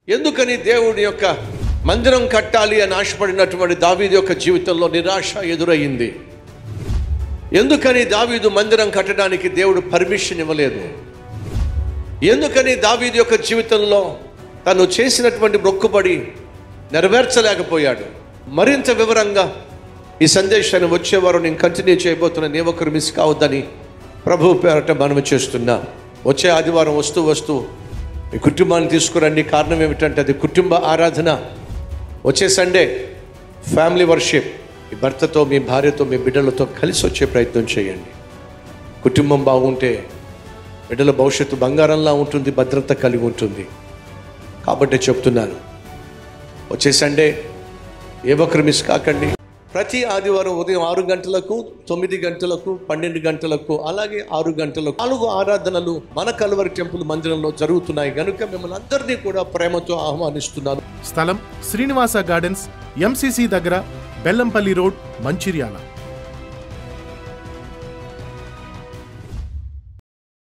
ఎందుకని దేవుడి యొక్క మందిరం కట్టాలి అని ఆశపడినటువంటి దావీదు యొక్క జీవితంలో నిరాశ ఎదురయ్యింది? ఎందుకని దావీదు మందిరం కట్టడానికి దేవుడు పర్మిషన్ ఇవ్వలేదు? ఎందుకని దావీదు యొక్క జీవితంలో తను చేసినటువంటి మొక్కుబడి నెరవేర్చలేకపోయాడు? మరింత వివరంగా ఈ సందేశాన్ని వచ్చేవారు నేను కంటిన్యూ చేయబోతున్నా. నీ ఒక్కరు మిస్ కావద్దని ప్రభువు పేరట మనవి చేస్తున్నా. వచ్చే ఆదివారం వస్తూ మీ కుటుంబాన్ని తీసుకురండి. కారణం ఏమిటంటే అది కుటుంబ ఆరాధన. వచ్చే సండే ఫ్యామిలీ వర్షిప్. మీ భర్తతో, మీ భార్యతో, మీ బిడ్డలతో కలిసి వచ్చే ప్రయత్నం చేయండి. కుటుంబం బాగుంటే బిడ్డల భవిష్యత్తు బంగారంలా ఉంటుంది, భద్రత కలిగి ఉంటుంది. కాబట్టి చెప్తున్నాను, వచ్చే సండే ఏ ఒక్కరు మిస్ కాకండి. ప్రతి ఆదివారం ఉదయం 6 గంటలకు, 9 గంటలకు, 12 గంటలకు, అలాగే 6 గంటలకు 4 ఆరాధనలు మన కల్వరి టెంపుల్ మందిరంలో జరుగుతున్నాయి కనుక మిమ్మల్ని అందరినీ కూడా ప్రేమతో ఆహ్వానిస్తున్నాను. స్థలం శ్రీనివాస గార్డెన్స్, MCC దగ్గర, బెల్లంపల్లి రోడ్, మంచిర్యాల.